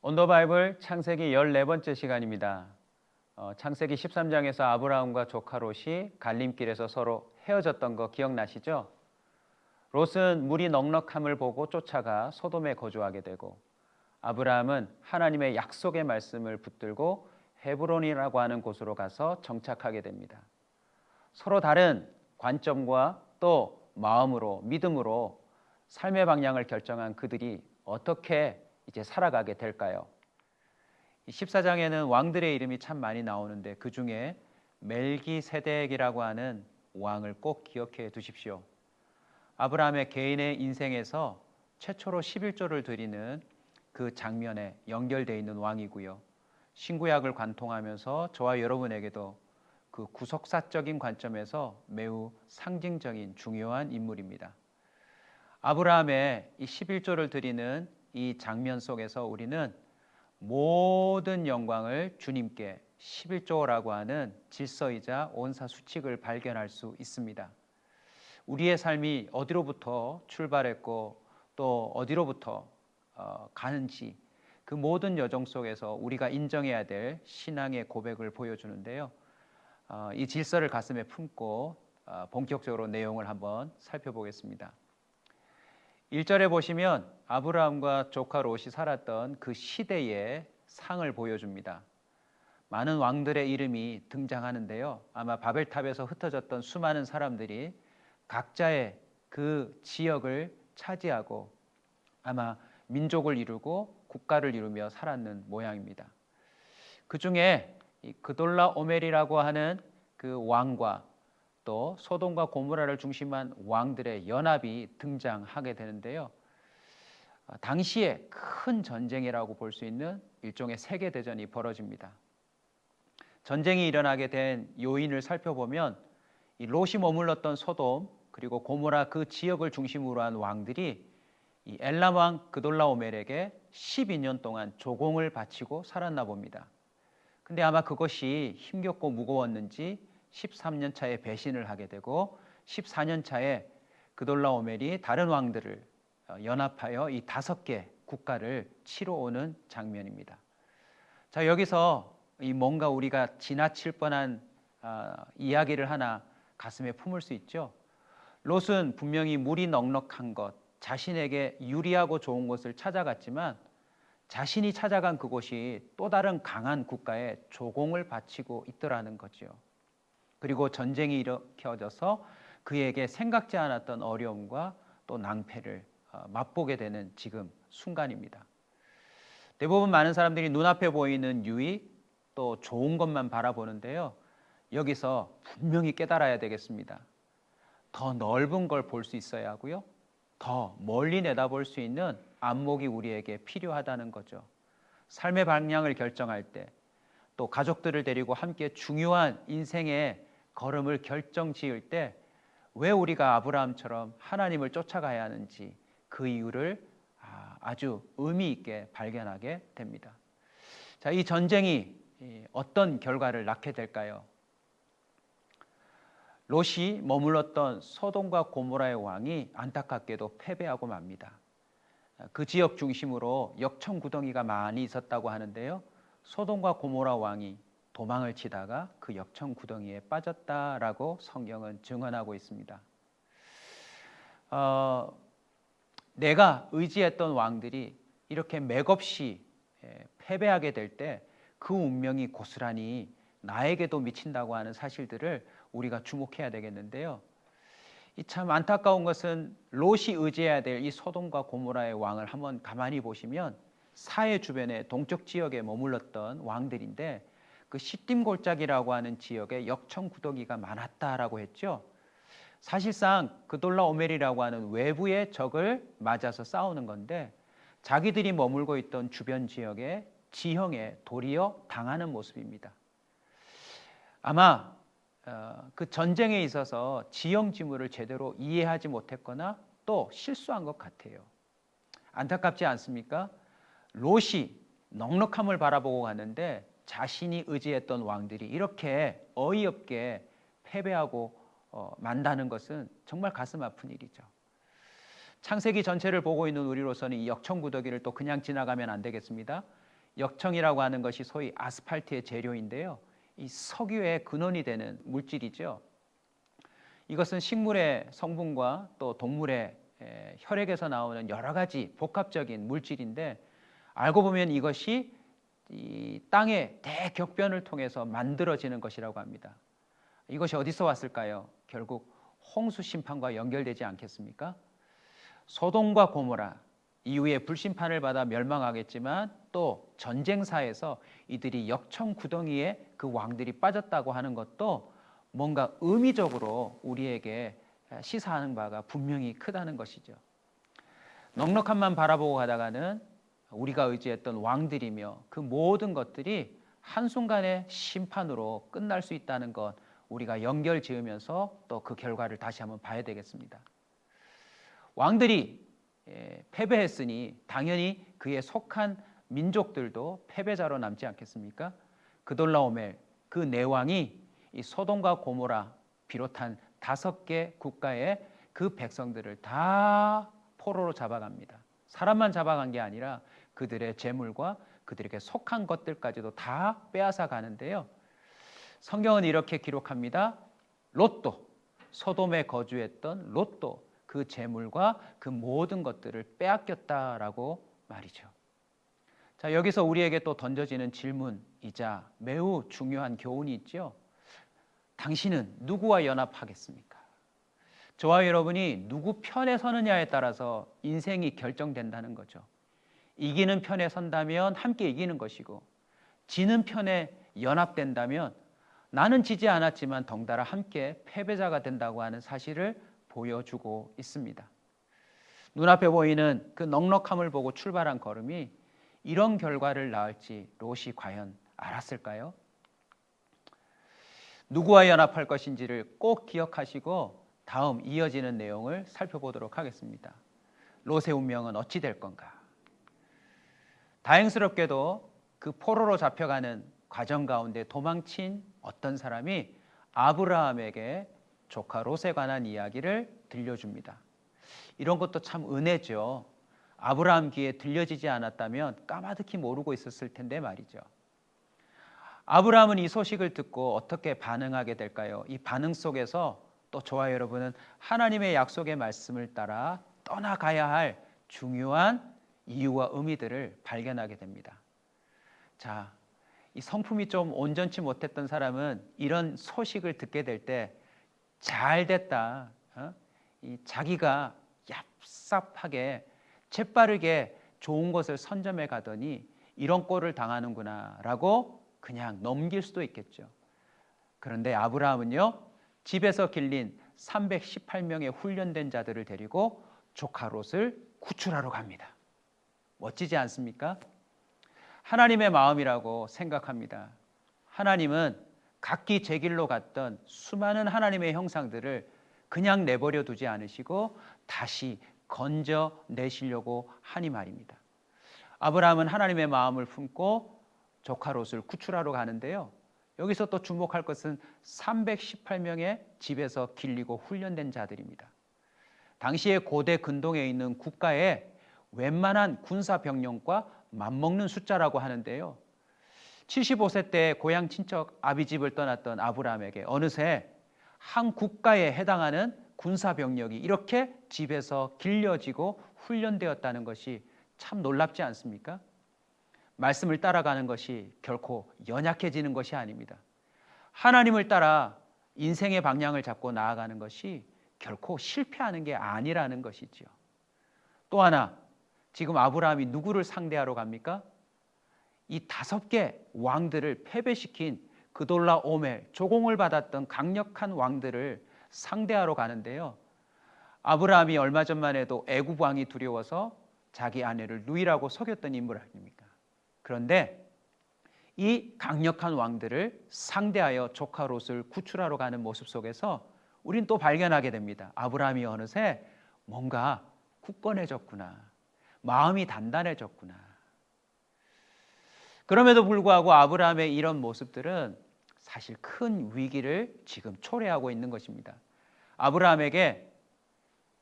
온더 바이블 창세기 14번째 시간입니다. 창세기 13장에서 아브라함과 조카 롯이 갈림길에서 서로 헤어졌던 거 기억나시죠? 롯은 물이 넉넉함을 보고 쫓아가 소돔에 거주하게 되고, 아브라함은 하나님의 약속의 말씀을 붙들고 헤브론이라고 하는 곳으로 가서 정착하게 됩니다. 서로 다른 관점과 또 마음으로, 믿음으로 삶의 방향을 결정한 그들이 어떻게 이제 살아가게 될까요? 14장에는 왕들의 이름이 참 많이 나오는데 그 중에 멜기세덱이라고 하는 왕을 꼭 기억해 두십시오. 아브라함의 개인의 인생에서 최초로 11조를 드리는 그 장면에 연결되어 있는 왕이고요. 신구약을 관통하면서 저와 여러분에게도 그 구속사적인 관점에서 매우 상징적인 중요한 인물입니다. 아브라함의 이 11조를 드리는 이 장면 속에서 우리는 모든 영광을 주님께 11조라고 하는 질서이자 온사 수칙을 발견할 수 있습니다. 우리의 삶이 어디로부터 출발했고 또 어디로부터 가는지 그 모든 여정 속에서 우리가 인정해야 될 신앙의 고백을 보여주는데요. 이 질서를 가슴에 품고 본격적으로 내용을 한번 살펴보겠습니다. 1절에 보시면 아브라함과 조카 롯이 살았던 그 시대의 상을 보여줍니다. 많은 왕들의 이름이 등장하는데요. 아마 바벨탑에서 흩어졌던 수많은 사람들이 각자의 그 지역을 차지하고 아마 민족을 이루고 국가를 이루며 살았는 모양입니다. 그 중에 그돌라오멜이라고 하는 그 왕과 또 소돔과 고모라를 중심한 왕들의 연합이 등장하게 되는데요. 당시에 큰 전쟁이라고 볼 수 있는 일종의 세계대전이 벌어집니다. 전쟁이 일어나게 된 요인을 살펴보면 이 롯이 머물렀던 소돔 그리고 고모라 그 지역을 중심으로 한 왕들이 이 엘람 왕 그돌라오멜에게 12년 동안 조공을 바치고 살았나 봅니다. 근데 아마 그것이 힘겹고 무거웠는지 13년 차에 배신을 하게 되고 14년 차에 그돌라오멜이 다른 왕들을 연합하여 이 5개 국가를 치러 오는 장면입니다. 자, 여기서 이 뭔가 우리가 지나칠 뻔한 이야기를 하나 가슴에 품을 수 있죠. 롯은 분명히 물이 넉넉한 것, 자신에게 유리하고 좋은 곳을 찾아갔지만 자신이 찾아간 그곳이 또 다른 강한 국가에 조공을 바치고 있더라는 거죠. 그리고 전쟁이 일으켜져서 그에게 생각지 않았던 어려움과 또 낭패를 맛보게 되는 지금 순간입니다. 대부분 많은 사람들이 눈앞에 보이는 유익 또 좋은 것만 바라보는데요. 여기서 분명히 깨달아야 되겠습니다. 더 넓은 걸 볼 수 있어야 하고요. 더 멀리 내다볼 수 있는 안목이 우리에게 필요하다는 거죠. 삶의 방향을 결정할 때 또 가족들을 데리고 함께 중요한 인생의 걸음을 결정지을 때 왜 우리가 아브라함처럼 하나님을 쫓아가야 하는지 그 이유를 아주 의미 있게 발견하게 됩니다. 자, 이 전쟁이 어떤 결과를 낳게 될까요? 롯이 머물렀던 소돔과 고모라의 왕이 안타깝게도 패배하고 맙니다. 그 지역 중심으로 역청구덩이가 많이 있었다고 하는데요. 소돔과 고모라 왕이 도망을 치다가 그 역청구덩이에 빠졌다라고 성경은 증언하고 있습니다. 내가 의지했던 왕들이 이렇게 맥없이 패배하게 될 때 그 운명이 고스란히 나에게도 미친다고 하는 사실들을 우리가 주목해야 되겠는데요. 이 참 안타까운 것은 롯이 의지해야 될 이 소돔과 고모라의 왕을 한번 가만히 보시면 사해 주변의 동쪽 지역에 머물렀던 왕들인데 그 시딤 골짜기라고 하는 지역에 역청구덩이가 많았다라고 했죠. 사실상 그돌라오멜이라고 하는 외부의 적을 맞아서 싸우는 건데 자기들이 머물고 있던 주변 지역의 지형에 도리어 당하는 모습입니다. 아마 그 전쟁에 있어서 지형 지물을 제대로 이해하지 못했거나 또 실수한 것 같아요. 안타깝지 않습니까? 롯이 넉넉함을 바라보고 가는데 자신이 의지했던 왕들이 이렇게 어이없게 패배하고 만다는 것은 정말 가슴 아픈 일이죠. 창세기 전체를 보고 있는 우리로서는 이 역청구더기를 또 그냥 지나가면 안 되겠습니다. 역청이라고 하는 것이 소위 아스팔트의 재료인데요. 이 석유의 근원이 되는 물질이죠. 이것은 식물의 성분과 또 동물의 혈액에서 나오는 여러 가지 복합적인 물질인데, 알고 보면 이것이 이 땅의 대격변을 통해서 만들어지는 것이라고 합니다. 이것이 어디서 왔을까요? 결국 홍수 심판과 연결되지 않겠습니까? 소돔과 고모라 이후에 불심판을 받아 멸망하겠지만, 또 전쟁사에서 이들이 역청 구덩이에 그 왕들이 빠졌다고 하는 것도 뭔가 의미적으로 우리에게 시사하는 바가 분명히 크다는 것이죠. 넉넉함만 바라보고 가다가는 우리가 의지했던 왕들이며 그 모든 것들이 한순간의 심판으로 끝날 수 있다는 것, 우리가 연결 지으면서 또 그 결과를 다시 한번 봐야 되겠습니다. 왕들이 패배했으니 당연히 그에 속한 민족들도 패배자로 남지 않겠습니까? 그돌라오멜 그 내왕이 이 소돔과 고모라 비롯한 5개 국가의 그 백성들을 다 포로로 잡아갑니다. 사람만 잡아간 게 아니라 그들의 재물과 그들에게 속한 것들까지도 다 빼앗아 가는데요. 성경은 이렇게 기록합니다. 롯도, 소돔에 거주했던 롯도, 그 재물과 그 모든 것들을 빼앗겼다라고 말이죠. 자, 여기서 우리에게 또 던져지는 질문이자 매우 중요한 교훈이 있죠. 당신은 누구와 연합하겠습니까? 저와 여러분이 누구 편에 서느냐에 따라서 인생이 결정된다는 거죠. 이기는 편에 선다면 함께 이기는 것이고, 지는 편에 연합된다면 나는 지지 않았지만 덩달아 함께 패배자가 된다고 하는 사실을 보여주고 있습니다. 눈앞에 보이는 그 넉넉함을 보고 출발한 걸음이 이런 결과를 낳을지 롯이 과연 알았을까요? 누구와 연합할 것인지를 꼭 기억하시고 다음 이어지는 내용을 살펴보도록 하겠습니다. 롯의 운명은 어찌 될 건가? 다행스럽게도 그 포로로 잡혀가는 과정 가운데 도망친 어떤 사람이 아브라함에게 조카 롯에 관한 이야기를 들려줍니다. 이런 것도 참 은혜죠. 아브라함 귀에 들려지지 않았다면 까마득히 모르고 있었을 텐데 말이죠. 아브라함은 이 소식을 듣고 어떻게 반응하게 될까요? 이 반응 속에서 또 저와 여러분은 하나님의 약속의 말씀을 따라 떠나가야 할 중요한 이유와 의미들을 발견하게 됩니다. 자, 이 성품이 좀 온전치 못했던 사람은 이런 소식을 듣게 될 때 잘 됐다, 이 자기가 얍삽하게 재빠르게 좋은 것을 선점해 가더니 이런 꼴을 당하는구나 라고 그냥 넘길 수도 있겠죠. 그런데 아브라함은요, 집에서 길린 318명의 훈련된 자들을 데리고 조카 롯을 구출하러 갑니다. 멋지지 않습니까? 하나님의 마음이라고 생각합니다. 하나님은 각기 제 길로 갔던 수많은 하나님의 형상들을 그냥 내버려 두지 않으시고 다시 건져내시려고 하니 말입니다. 아브라함은 하나님의 마음을 품고 조카 롯을 구출하러 가는데요. 여기서 또 주목할 것은 318명의 집에서 길리고 훈련된 자들입니다. 당시에 고대 근동에 있는 국가의 웬만한 군사 병력과 맞먹는 숫자라고 하는데요. 75세 때 고향 친척 아비집을 떠났던 아브라함에게 어느새 한 국가에 해당하는 군사 병력이 이렇게 집에서 길려지고 훈련되었다는 것이 참 놀랍지 않습니까? 말씀을 따라가는 것이 결코 연약해지는 것이 아닙니다. 하나님을 따라 인생의 방향을 잡고 나아가는 것이 결코 실패하는 게 아니라는 것이지요. 또 하나, 지금 아브라함이 누구를 상대하러 갑니까? 이 5개 왕들을 패배시킨 그돌라오멜, 조공을 받았던 강력한 왕들을 상대하러 가는데요. 아브라함이 얼마 전만 해도 애굽 왕이 두려워서 자기 아내를 누이라고 속였던 인물 아닙니까? 그런데 이 강력한 왕들을 상대하여 조카 롯을 구출하러 가는 모습 속에서 우린 또 발견하게 됩니다. 아브라함이 어느새 뭔가 굳건해졌구나. 마음이 단단해졌구나. 그럼에도 불구하고 아브라함의 이런 모습들은 사실 큰 위기를 지금 초래하고 있는 것입니다. 아브라함에게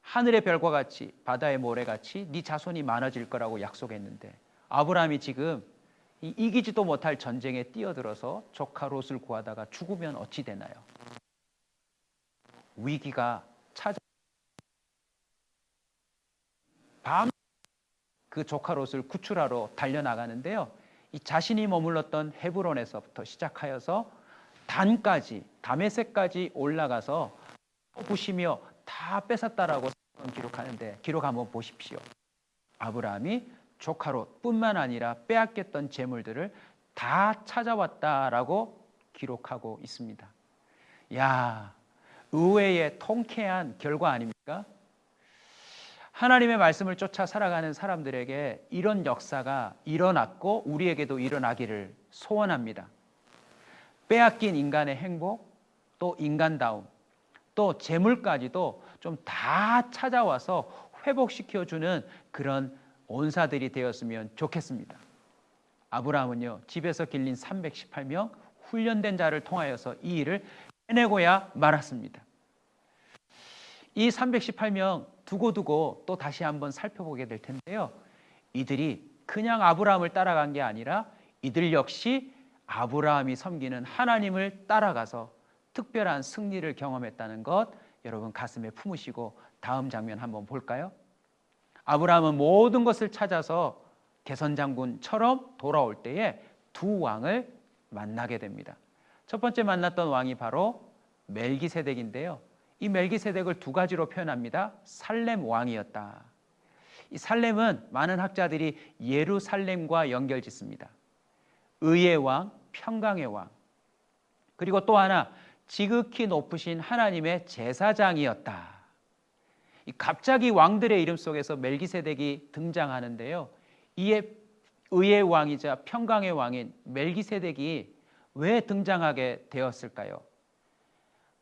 하늘의 별과 같이 바다의 모래같이 네 자손이 많아질 거라고 약속했는데 아브라함이 지금 이기지도 못할 전쟁에 뛰어들어서 조카 롯을 구하다가 죽으면 어찌 되나요? 위기가 찾아 밤 그 조카 롯을 구출하러 달려나가는데요. 이 자신이 머물렀던 헤브론에서부터 시작하여서 단까지 다메섹까지 올라가서 부시며 다 뺏었다라고 기록하는데 기록 한번 보십시오. 아브라함이 조카 롯뿐만 아니라 빼앗겼던 재물들을 다 찾아왔다라고 기록하고 있습니다. 야, 의외의 통쾌한 결과 아닙니까? 하나님의 말씀을 쫓아 살아가는 사람들에게 이런 역사가 일어났고 우리에게도 일어나기를 소원합니다. 빼앗긴 인간의 행복, 또 인간다움, 또 재물까지도 좀 다 찾아와서 회복시켜주는 그런 온사들이 되었으면 좋겠습니다. 아브라함은요, 집에서 길린 318명 훈련된 자를 통하여서 이 일을 해내고야 말았습니다. 이 318명 두고두고 또 다시 한번 살펴보게 될 텐데요. 이들이 그냥 아브라함을 따라간 게 아니라 이들 역시 아브라함이 섬기는 하나님을 따라가서 특별한 승리를 경험했다는 것 여러분 가슴에 품으시고 다음 장면 한번 볼까요? 아브라함은 모든 것을 찾아서 개선장군처럼 돌아올 때에 두 왕을 만나게 됩니다. 첫 번째 만났던 왕이 바로 멜기세덱인데요. 이 멜기세덱을 두 가지로 표현합니다. 살렘 왕이었다. 이 살렘은 많은 학자들이 예루살렘과 연결짓습니다. 의의 왕, 평강의 왕. 그리고 또 하나 지극히 높으신 하나님의 제사장이었다. 갑자기 왕들의 이름 속에서 멜기세덱이 등장하는데요. 이에 의의 왕이자 평강의 왕인 멜기세덱이 왜 등장하게 되었을까요?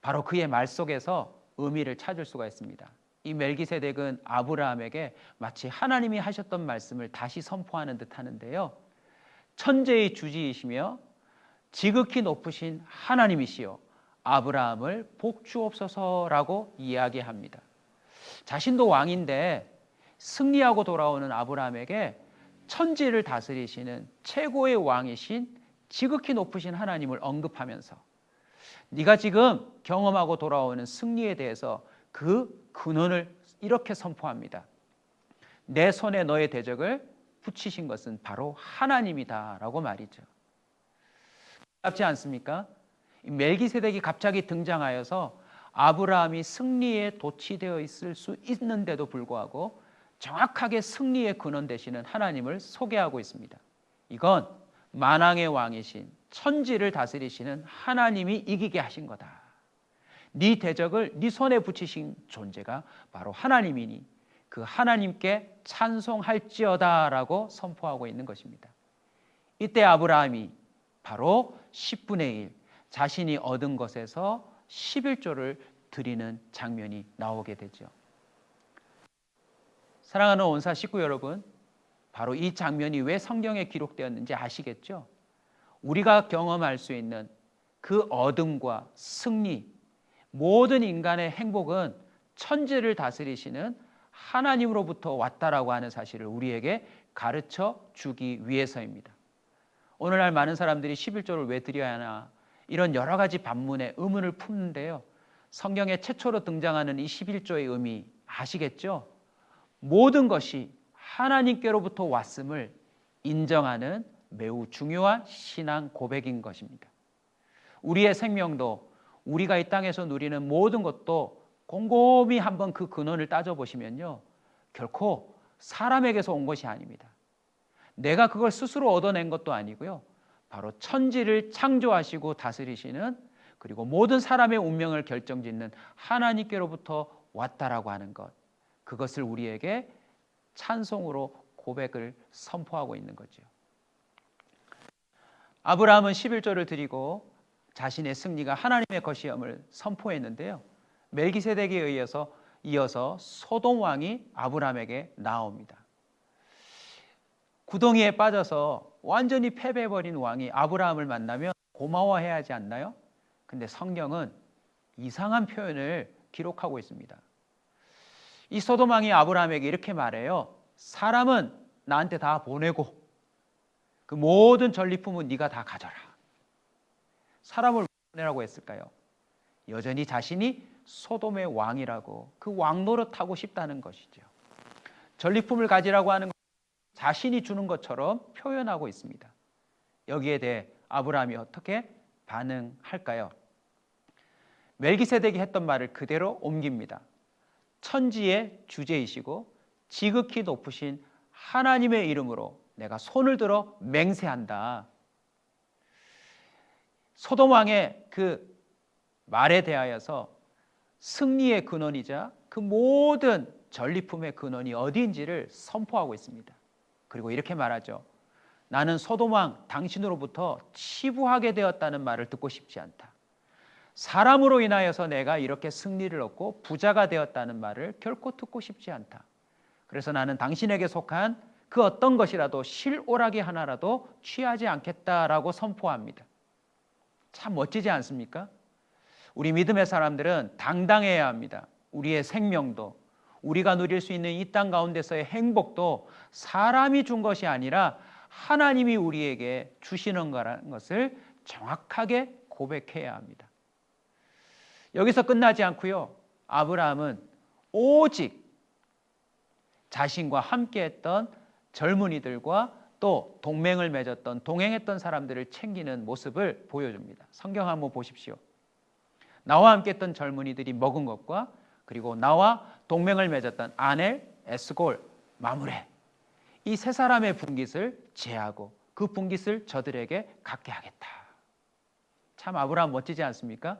바로 그의 말 속에서 의미를 찾을 수가 있습니다. 이 멜기세덱은 아브라함에게 마치 하나님이 하셨던 말씀을 다시 선포하는 듯 하는데요. 천재의 주지이시며 지극히 높으신 하나님이시여 아브라함을 복주옵소서라고 이야기합니다. 자신도 왕인데 승리하고 돌아오는 아브라함에게 천지를 다스리시는 최고의 왕이신 지극히 높으신 하나님을 언급하면서 네가 지금 경험하고 돌아오는 승리에 대해서 그 근원을 이렇게 선포합니다. 내 손에 너의 대적을 붙이신 것은 바로 하나님이다라고 말이죠. 놀랍지 않습니까? 멜기세덱이 갑자기 등장하여서 아브라함이 승리에 도취되어 있을 수 있는데도 불구하고 정확하게 승리의 근원 되시는 하나님을 소개하고 있습니다. 이건 만왕의 왕이신 천지를 다스리시는 하나님이 이기게 하신 거다. 네 대적을 네 손에 붙이신 존재가 바로 하나님이니 그 하나님께 찬송할지어다라고 선포하고 있는 것입니다. 이때 아브라함이 바로 10분의 1 자신이 얻은 것에서 11조를 드리는 장면이 나오게 되죠. 사랑하는 온사 식구 여러분, 바로 이 장면이 왜 성경에 기록되었는지 아시겠죠? 우리가 경험할 수 있는 그 얻음과 승리, 모든 인간의 행복은 천지를 다스리시는 하나님으로부터 왔다라고 하는 사실을 우리에게 가르쳐 주기 위해서입니다. 오늘날 많은 사람들이 11조를 왜 드려야 하나 이런 여러 가지 반문에 의문을 품는데요. 성경에 최초로 등장하는 이 11조의 의미 아시겠죠? 모든 것이 하나님께로부터 왔음을 인정하는 매우 중요한 신앙 고백인 것입니다. 우리의 생명도 우리가 이 땅에서 누리는 모든 것도 곰곰이 한번 그 근원을 따져보시면요. 결코 사람에게서 온 것이 아닙니다. 내가 그걸 스스로 얻어낸 것도 아니고요. 바로 천지를 창조하시고 다스리시는 그리고 모든 사람의 운명을 결정짓는 하나님께로부터 왔다라고 하는 것. 그것을 우리에게 찬송으로 고백을 선포하고 있는 거죠. 아브라함은 11조를 드리고 자신의 승리가 하나님의 것이음을 선포했는데요. 멜기세덱에 이어서 소돔 왕이 아브라함에게 나옵니다. 구덩이에 빠져서 완전히 패배해버린 왕이 아브라함을 만나면 고마워해야 하지 않나요? 근데 성경은 이상한 표현을 기록하고 있습니다. 이 소돔 왕이 아브라함에게 이렇게 말해요. 사람은 나한테 다 보내고 그 모든 전리품은 네가 다 가져라. 사람을 보내라고 했을까요? 여전히 자신이 소돔의 왕이라고 그 왕 노릇하고 싶다는 것이죠. 전리품을 가지라고 하는 자신이 주는 것처럼 표현하고 있습니다. 여기에 대해 아브라함이 어떻게 반응할까요? 멜기세덱이 했던 말을 그대로 옮깁니다. 천지의 주제이시고 지극히 높으신 하나님의 이름으로 내가 손을 들어 맹세한다. 소돔 왕의 그 말에 대하여서 승리의 근원이자 그 모든 전리품의 근원이 어디인지를 선포하고 있습니다. 그리고 이렇게 말하죠. 나는 소돔 왕 당신으로부터 치부하게 되었다는 말을 듣고 싶지 않다. 사람으로 인하여서 내가 이렇게 승리를 얻고 부자가 되었다는 말을 결코 듣고 싶지 않다. 그래서 나는 당신에게 속한 그 어떤 것이라도 실오라기 하나라도 취하지 않겠다라고 선포합니다. 참 멋지지 않습니까? 우리 믿음의 사람들은 당당해야 합니다. 우리의 생명도, 우리가 누릴 수 있는 이 땅 가운데서의 행복도 사람이 준 것이 아니라 하나님이 우리에게 주시는 거라는 것을 정확하게 고백해야 합니다. 여기서 끝나지 않고요. 아브라함은 오직 자신과 함께했던 젊은이들과 또 동맹을 맺었던 동행했던 사람들을 챙기는 모습을 보여줍니다. 성경 한번 보십시오. 나와 함께했던 젊은이들이 먹은 것과 그리고 나와 동맹을 맺었던 아넬, 에스골, 마므레 이 세 사람의 분깃을 제하고 그 분깃을 저들에게 갖게 하겠다. 참 아브라함 멋지지 않습니까?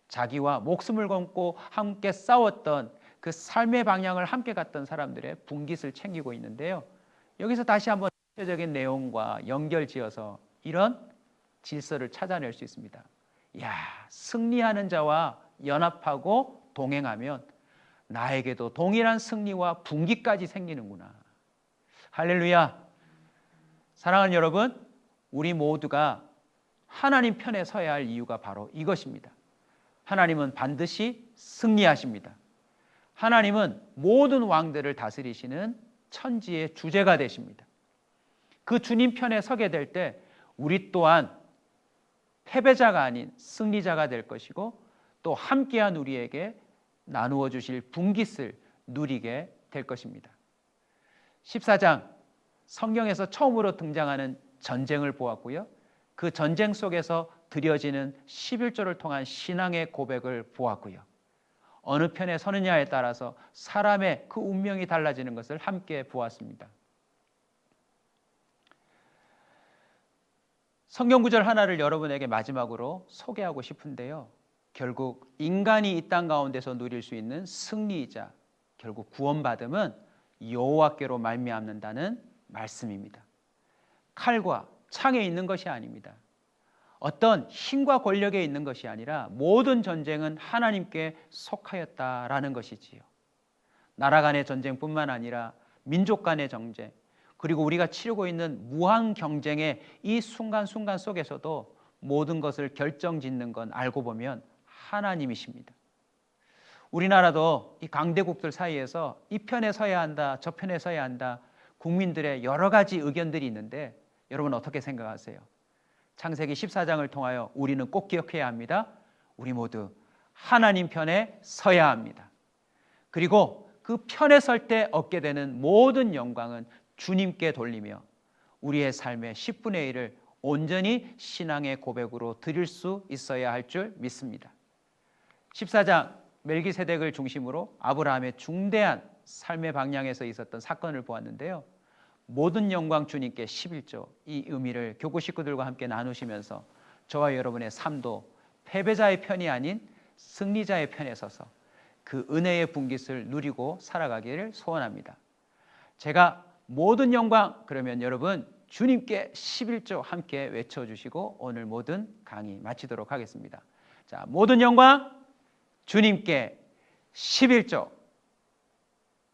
자기와 목숨을 걸고 함께 싸웠던 그 삶의 방향을 함께 갔던 사람들의 분깃을 챙기고 있는데요. 여기서 다시 한번 전체적인 내용과 연결지어서 이런 질서를 찾아낼 수 있습니다. 야, 승리하는 자와 연합하고 동행하면 나에게도 동일한 승리와 분깃까지 생기는구나. 할렐루야. 사랑하는 여러분, 우리 모두가 하나님 편에 서야 할 이유가 바로 이것입니다. 하나님은 반드시 승리하십니다. 하나님은 모든 왕들을 다스리시는 천지의 주제가 되십니다. 그 주님 편에 서게 될 때 우리 또한 패배자가 아닌 승리자가 될 것이고 또 함께한 우리에게 나누어 주실 분깃을 누리게 될 것입니다. 14장 성경에서 처음으로 등장하는 전쟁을 보았고요. 그 전쟁 속에서 드려지는 11조를 통한 신앙의 고백을 보았고요. 어느 편에 서느냐에 따라서 사람의 그 운명이 달라지는 것을 함께 보았습니다. 성경 구절 하나를 여러분에게 마지막으로 소개하고 싶은데요. 결국 인간이 이 땅 가운데서 누릴 수 있는 승리이자 결국 구원받음은 여호와께로 말미암는다는 말씀입니다. 칼과 창에 있는 것이 아닙니다. 어떤 힘과 권력에 있는 것이 아니라 모든 전쟁은 하나님께 속하였다라는 것이지요. 나라 간의 전쟁뿐만 아니라 민족 간의 전쟁, 그리고 우리가 치르고 있는 무한 경쟁의 이 순간순간 속에서도 모든 것을 결정짓는 건 알고 보면 하나님이십니다. 우리나라도 이 강대국들 사이에서 이 편에 서야 한다, 저 편에 서야 한다, 국민들의 여러 가지 의견들이 있는데 여러분 어떻게 생각하세요? 창세기 14장을 통하여 우리는 꼭 기억해야 합니다. 우리 모두 하나님 편에 서야 합니다. 그리고 그 편에 설 때 얻게 되는 모든 영광은 주님께 돌리며 우리의 삶의 10분의 1을 온전히 신앙의 고백으로 드릴 수 있어야 할 줄 믿습니다. 14장 멜기세덱을 중심으로 아브라함의 중대한 삶의 방향에서 있었던 사건을 보았는데요. 모든 영광 주님께 11조 이 의미를 교구 식구들과 함께 나누시면서 저와 여러분의 삶도 패배자의 편이 아닌 승리자의 편에 서서 그 은혜의 분깃을 누리고 살아가기를 소원합니다. 제가 모든 영광 그러면 여러분 주님께 11조 함께 외쳐주시고 오늘 모든 강의 마치도록 하겠습니다. 자, 모든 영광 주님께 11조